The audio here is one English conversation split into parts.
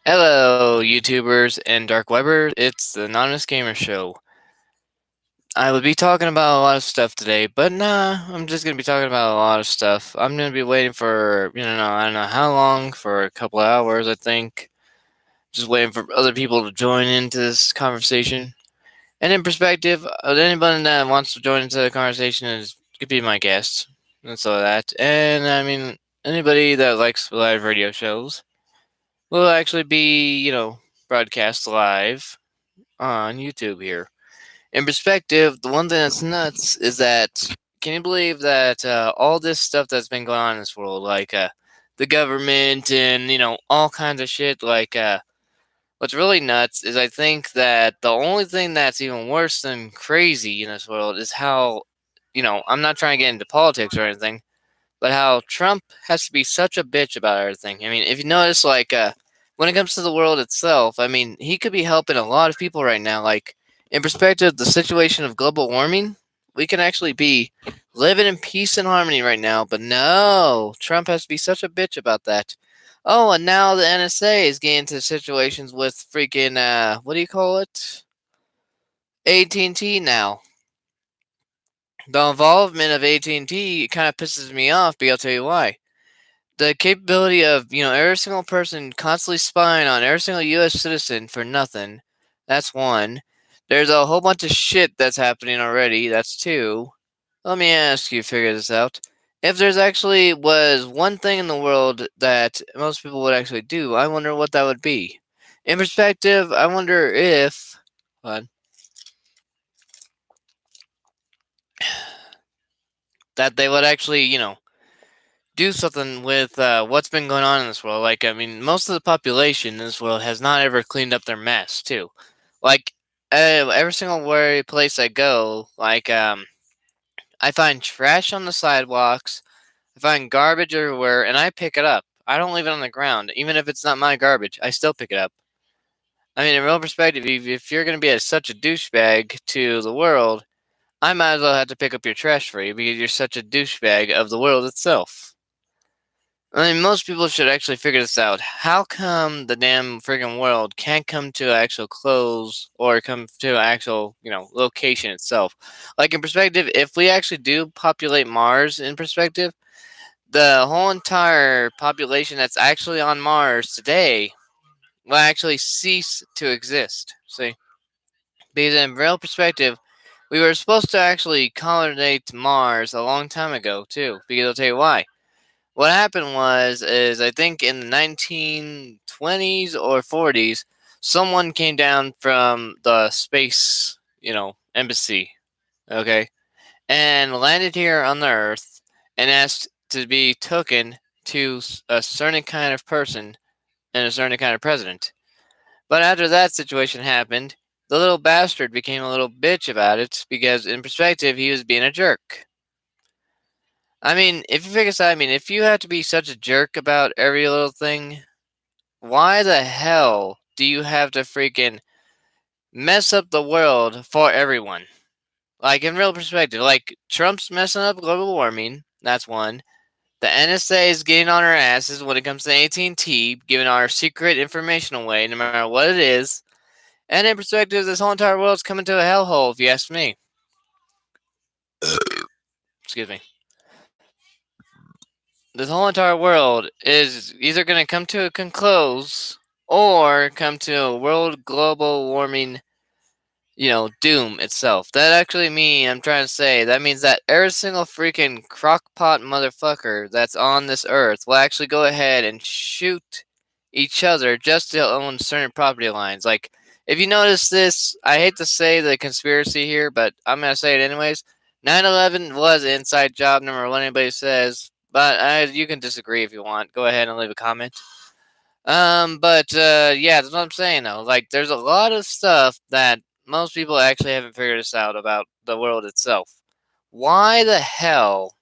Hello, YouTubers and Dark Webbers. It's the Anonymous Gamer Show. I would be talking about a lot of stuff today, but nah, I'm just gonna be talking about a lot of stuff. I'm gonna be waiting for, I don't know how long, for a couple of hours, I think. Just waiting for other people to join into this conversation. And in perspective, anybody that wants to join into the conversation could be my guest. And so that. And I mean, anybody that likes live radio shows will actually be, broadcast live on YouTube here. In perspective, the one thing that's nuts is that can you believe that all this stuff that's been going on in this world, like the government and all kinds of shit, like what's really nuts is I think that the only thing that's even worse than crazy in this world is how I'm not trying to get into politics or anything, but how Trump has to be such a bitch about everything. I mean, if you notice, like, when it comes to the world itself, I mean, he could be helping a lot of people right now. Like, in perspective, the situation of global warming, we can actually be living in peace and harmony right now, but no, Trump has to be such a bitch about that. Oh, and now the NSA is getting into situations with freaking, what do you call it? AT&T now. The involvement of AT&T kind of pisses me off, but I'll tell you why. The capability of every single person constantly spying on every single U.S. citizen for nothing. That's one. There's a whole bunch of shit that's happening already. That's two. Let me ask you, figure this out. If there's actually was one thing in the world that most people would actually do, I wonder what that would be. In perspective, I wonder if hold on, that they would actually, do something with what's been going on in this world. Like, I mean, most of the population in this world has not ever cleaned up their mess, too. Like, every single place I go, like, I find trash on the sidewalks, I find garbage everywhere, and I pick it up. I don't leave it on the ground. Even if it's not my garbage, I still pick it up. I mean, in real perspective, if you're going to be such a douchebag to the world, I might as well have to pick up your trash for you because you're such a douchebag of the world itself. I mean, most people should actually figure this out. How come the damn friggin' world can't come to actual close or come to actual, location itself? Like, in perspective, if we actually do populate Mars in perspective, the whole entire population that's actually on Mars today will actually cease to exist. See? Because in real perspective, we were supposed to actually colonizate Mars a long time ago, too. Because I'll tell you why. What happened is I think in the 1920s or 40s, someone came down from the space, embassy, okay, and landed here on the Earth and asked to be taken to a certain kind of person and a certain kind of president. But after that situation happened, the little bastard became a little bitch about it because, in perspective, he was being a jerk. I mean, if you figure this out, I mean, if you have to be such a jerk about every little thing, why the hell do you have to freaking mess up the world for everyone? Like, in real perspective, like, Trump's messing up global warming, that's one. The NSA is getting on our asses when it comes to AT&T, giving our secret information away, no matter what it is. And in perspective, this whole entire world's coming to a hellhole, if you ask me. Excuse me. This whole entire world is either going to come to a conclose or come to a world global warming, doom itself. That actually means, I'm trying to say, that means that every single freaking crockpot motherfucker that's on this earth will actually go ahead and shoot each other just to own certain property lines. Like, if you notice this, I hate to say the conspiracy here, but I'm going to say it anyways. 9/11 was an inside job, no matter what anybody says. But you can disagree if you want. Go ahead and leave a comment. Yeah, that's what I'm saying though. Like, there's a lot of stuff that most people actually haven't figured this out about the world itself. Why the hell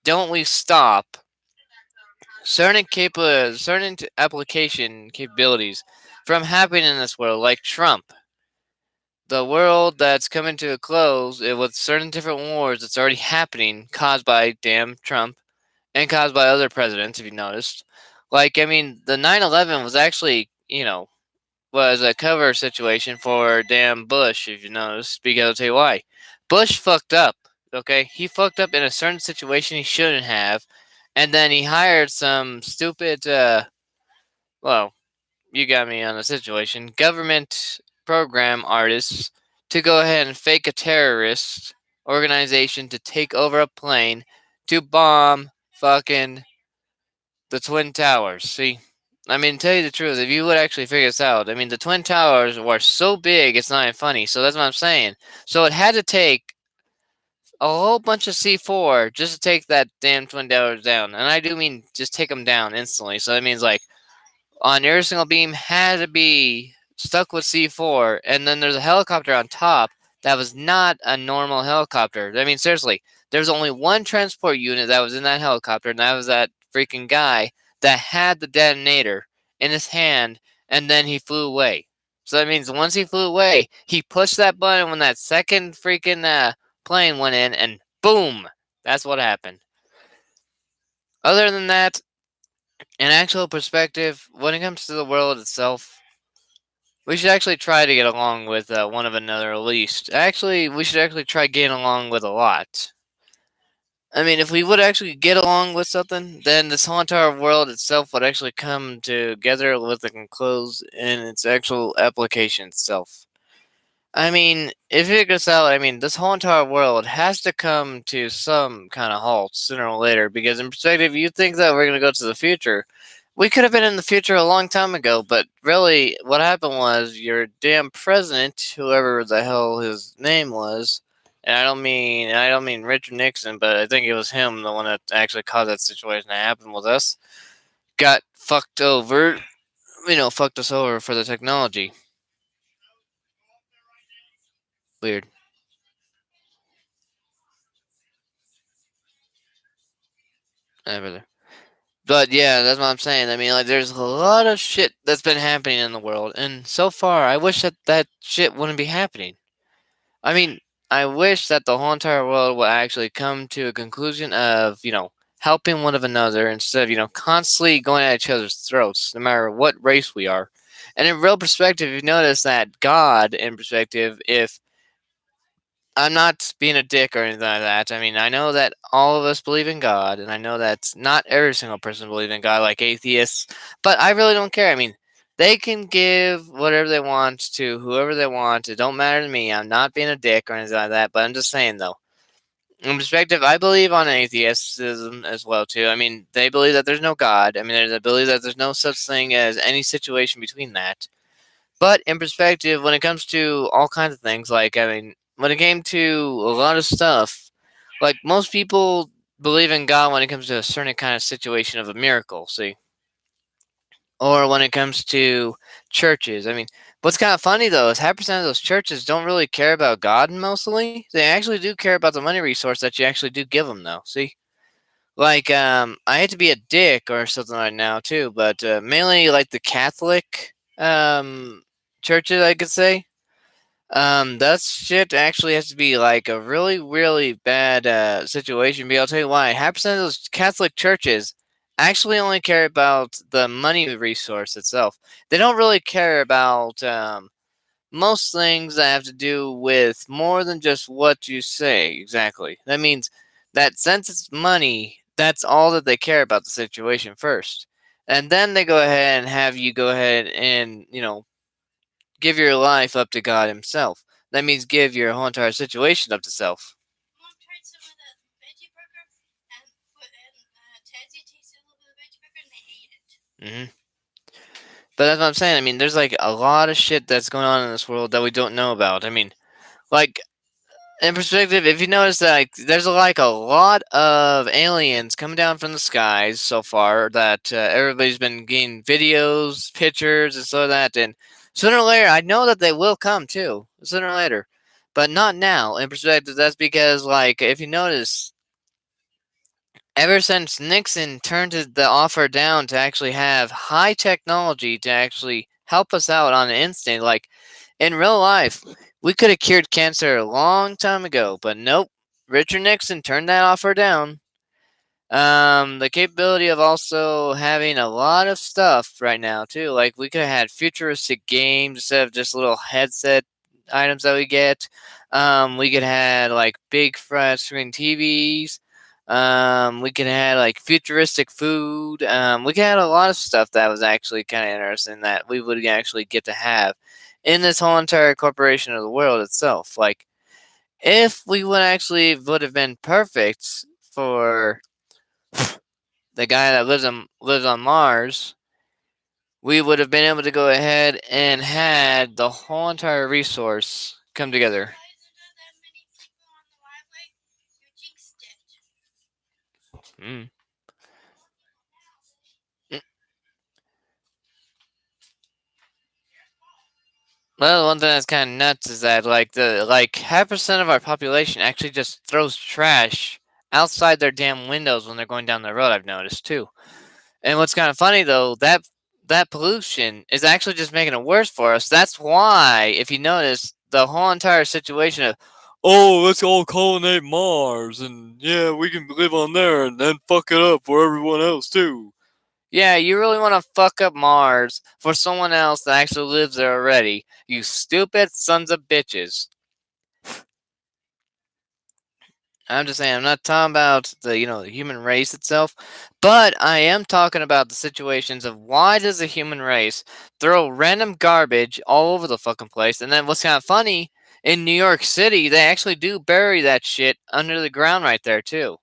don't we stop certain application capabilities from happening in this world, like Trump? The world that's coming to a close with certain different wars that's already happening, caused by damn Trump and caused by other presidents, if you noticed. Like, I mean, the 9/11 was actually was a cover situation for damn Bush, if you notice, because I'll tell you why. Bush fucked up, okay? He fucked up in a certain situation he shouldn't have, and then he hired some stupid, well, you got me on the situation, government program artists to go ahead and fake a terrorist organization to take over a plane to bomb fucking the Twin Towers. See, I mean, tell you the truth, if you would actually figure this out, I mean, the Twin Towers were so big, it's not even funny. So that's what I'm saying. So it had to take a whole bunch of C4 just to take that damn Twin Towers down. And I do mean just take them down instantly. So that means, like, on every single beam had to be stuck with C4, and then there's a helicopter on top that was not a normal helicopter. I mean, seriously, there was only one transport unit that was in that helicopter, and that was that freaking guy that had the detonator in his hand, and then he flew away. So that means once he flew away, he pushed that button when that second freaking plane went in, and boom! That's what happened. Other than that, in actual perspective, when it comes to the world itself, we should actually try to get along with one of another at least. Actually, we should actually try getting along with a lot. I mean, if we would actually get along with something, then this whole entire world itself would actually come together with a conclusion in its actual application itself. I mean, if you figure this out, I mean, this whole entire world has to come to some kind of halt sooner or later. Because in perspective, you think that we're going to go to the future. We could have been in the future a long time ago, but really, what happened was your damn president, whoever the hell his name was, and I don't mean Richard Nixon, but I think it was him, the one that actually caused that situation to happen with us, got fucked over. Fucked us over for the technology. Weird. Brother. But yeah, that's what I'm saying. I mean, like, there's a lot of shit that's been happening in the world, and so far, I wish that that shit wouldn't be happening. I mean, I wish that the whole entire world would actually come to a conclusion of, helping one of another instead of, constantly going at each other's throats, no matter what race we are. And in real perspective, you notice that God, in perspective, if I'm not being a dick or anything like that. I mean, I know that all of us believe in God, and I know that not every single person believes in God, like atheists. But I really don't care. I mean, they can give whatever they want to whoever they want. It don't matter to me. I'm not being a dick or anything like that. But I'm just saying, though, in perspective, I believe on atheism as well too. I mean, they believe that there's no God. I mean, they believe that there's no such thing as any situation between that. But in perspective, when it comes to all kinds of things, like, I mean, when it came to a lot of stuff, like, most people believe in God when it comes to a certain kind of situation of a miracle, see? Or when it comes to churches. I mean, what's kind of funny though is half percent of those churches don't really care about God mostly. They actually do care about the money resource that you actually do give them, though, see? Like, I hate to be a dick or something right now too, but mainly like the Catholic churches, I could say. That shit actually has to be like a really, really bad situation. But I'll tell you why. Half percent of those Catholic churches actually only care about the money resource itself. They don't really care about most things that have to do with more than just what you say exactly. That means that since it's money, that's all that they care about the situation first. And then they go ahead and have you go ahead and, give your life up to God Himself. That means give your whole entire situation up to self. Mom tried some of the veggie burger and put in Tansy tasted a little bit of veggie burger and they ate it. But that's what I'm saying. I mean, there's like a lot of shit that's going on in this world that we don't know about. I mean, like, in perspective, if you notice that, like, there's like a lot of aliens coming down from the skies so far that everybody's been getting videos, pictures, and so that, and sooner or later, I know that they will come too, sooner or later, but not now. In perspective, that's because, like, if you notice, ever since Nixon turned the offer down to actually have high technology to actually help us out on an instant, like, in real life, we could have cured cancer a long time ago, but nope. Richard Nixon turned that offer down. The capability of also having a lot of stuff right now too. Like we could have had futuristic games instead of just little headset items that we get. We could have like big flat screen TVs. We could have like futuristic food. We could have a lot of stuff that was actually kind of interesting that we would actually get to have in this whole entire corporation of the world itself. Like if we would have been perfect for the guy that lives on Mars, we would have been able to go ahead and had the whole entire resource come together. Why isn't there that many people on the highway? You jinxed it. Mm. Mm. Well, one thing that's kind of nuts is that like half percent of our population actually just throws trash outside their damn windows when they're going down the road. I've noticed too. And what's kind of funny though, that pollution is actually just making it worse for us. That's why, if you notice, the whole entire situation of, oh, let's all colonate Mars, and yeah, we can live on there, and then fuck it up for everyone else too. Yeah, you really want to fuck up Mars for someone else that actually lives there already? You stupid sons of bitches. I'm just saying, I'm not talking about the human race itself, but I am talking about the situations of why does the human race throw random garbage all over the fucking place, and then what's kind of funny, in New York City, they actually do bury that shit under the ground right there too,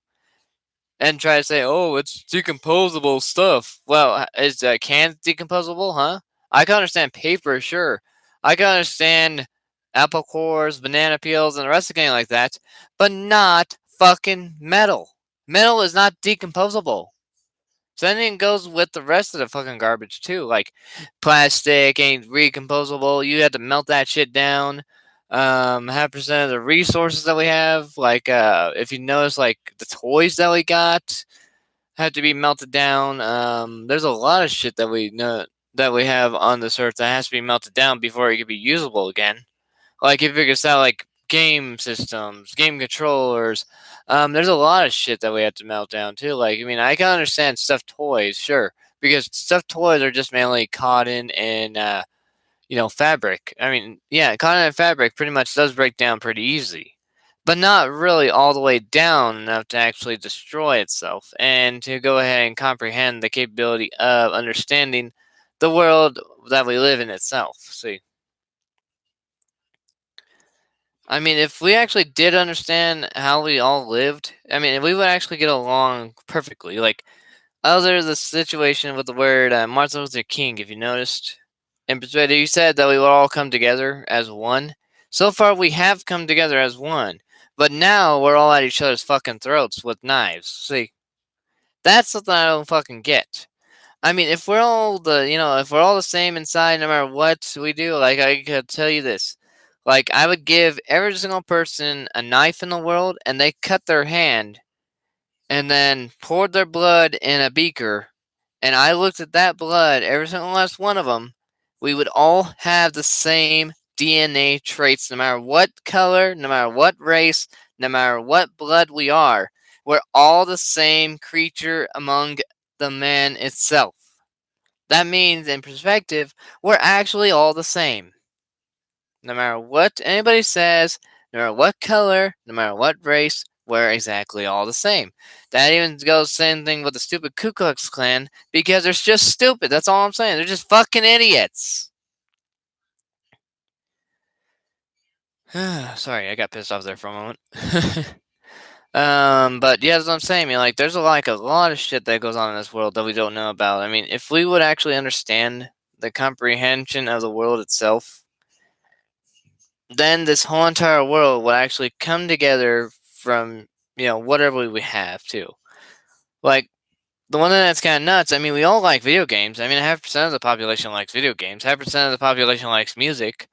and try to say, oh, it's decomposable stuff. Well, is cans decomposable, huh? I can understand paper, sure. I can understand apple cores, banana peels, and the rest of the game like that, but not fucking metal. Metal is not decomposable. Same thing goes with the rest of the fucking garbage too. Like plastic ain't recomposable. You have to melt that shit down. Half percent of the resources that we have, like if you notice, like the toys that we got have to be melted down. There's a lot of shit that we know that we have on this earth that has to be melted down before it can be usable again. Like if you figure out like game systems, game controllers, there's a lot of shit that we have to melt down too. Like I mean, I can understand stuffed toys, sure, because stuffed toys are just mainly cotton and fabric. I mean, yeah, cotton and fabric pretty much does break down pretty easy, but not really all the way down enough to actually destroy itself and to go ahead and comprehend the capability of understanding the world that we live in itself. See, I mean, if we actually did understand how we all lived, I mean, we would actually get along perfectly. Like, other the situation with the word Martin Luther King, if you noticed, in perspective, you said that we would all come together as one. So far, we have come together as one, but now we're all at each other's fucking throats with knives. See, that's something I don't fucking get. I mean, if we're all the same inside, no matter what we do, like I could tell you this, like I would give every single person a knife in the world, and they cut their hand, and then poured their blood in a beaker, and I looked at that blood, every single last one of them, we would all have the same DNA traits, no matter what color, no matter what race, no matter what blood we are. We're all the same creature among the man itself. That means, in perspective, we're actually all the same. No matter what anybody says, no matter what color, no matter what race, we're exactly all the same. That even goes same thing with the stupid Ku Klux Klan because they're just stupid. That's all I'm saying. They're just fucking idiots. Sorry, I got pissed off there for a moment. But yeah, that's what I'm saying. I mean, like, there's a lot of shit that goes on in this world that we don't know about. I mean, if we would actually understand the comprehension of the world itself, then this whole entire world would actually come together from whatever we have too. Like the one thing that's kind of nuts. I mean, we all like video games. I mean, half percent of the population likes video games. Half percent of the population likes music.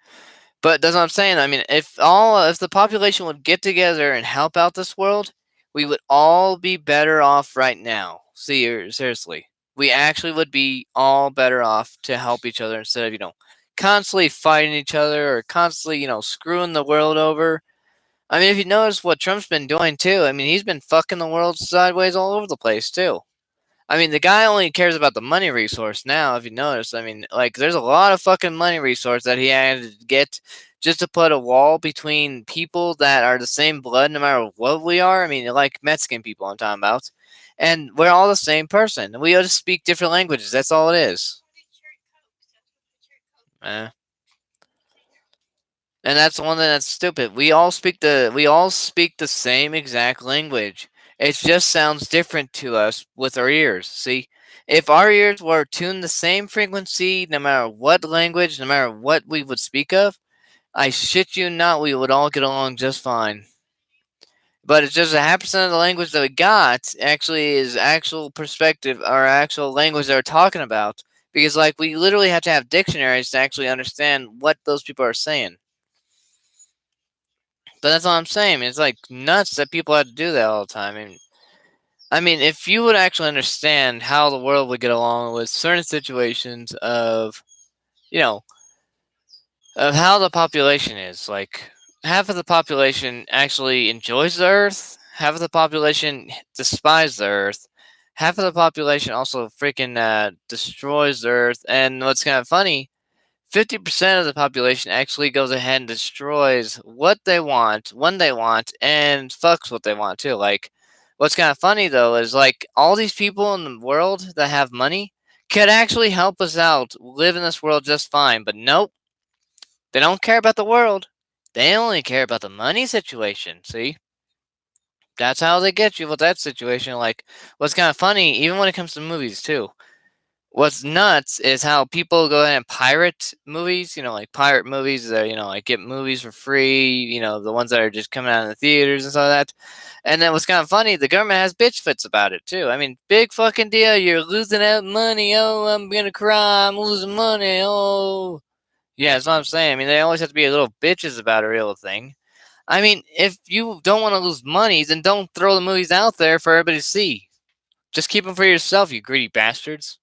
But that's what I'm saying. I mean, if the population would get together and help out this world, we would all be better off right now. See, seriously, we actually would be all better off to help each other instead of constantly fighting each other or constantly screwing the world over. I mean, if you notice what Trump's been doing too, I mean, he's been fucking the world sideways all over the place too. I mean, the guy only cares about the money resource now, if you notice. I mean, like, there's a lot of fucking money resource that he had to get just to put a wall between people that are the same blood no matter what we are. I mean, like Mexican people I'm talking about. And we're all the same person. We just speak different languages. That's all it is. Eh. And that's the one thing that's stupid. We all speak the same exact language. It just sounds different to us with our ears. See, if our ears were tuned the same frequency, no matter what language, no matter what we would speak of, I shit you not, we would all get along just fine. But it's just a half percent of the language that we got actually is actual perspective or actual language that we're talking about. Because like we literally have to have dictionaries to actually understand what those people are saying. But that's all I'm saying. It's like nuts that people have to do that all the time. I mean, if you would actually understand how the world would get along with certain situations of, you know, of how the population is, like half of the population actually enjoys the Earth, half of the population despises the Earth, half of the population also freaking destroys the Earth. And what's kind of funny, 50% of the population actually goes ahead and destroys what they want, when they want, and fucks what they want too. Like, what's kind of funny though is like all these people in the world that have money could actually help us out live in this world just fine. But nope, they don't care about the world. They only care about the money situation. See? That's how they get you with that situation. Like, what's kind of funny, even when it comes to movies too. What's nuts is how people go ahead and pirate movies, like pirate movies that, like get movies for free, the ones that are just coming out in the theaters and stuff like that. And then what's kind of funny, the government has bitch fits about it too. I mean, big fucking deal. You're losing out money. Oh, I'm gonna cry. I'm losing money. Oh. Yeah, that's what I'm saying. I mean, they always have to be little bitches about a real thing. I mean, if you don't want to lose money, then don't throw the movies out there for everybody to see. Just keep them for yourself, you greedy bastards.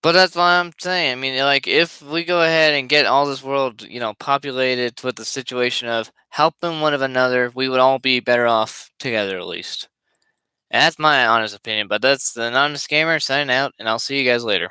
But that's what I'm saying. I mean, like, if we go ahead and get all this world, populated with the situation of helping one of another, we would all be better off together, at least. And that's my honest opinion. But that's the Anonymous Gamer signing out, and I'll see you guys later.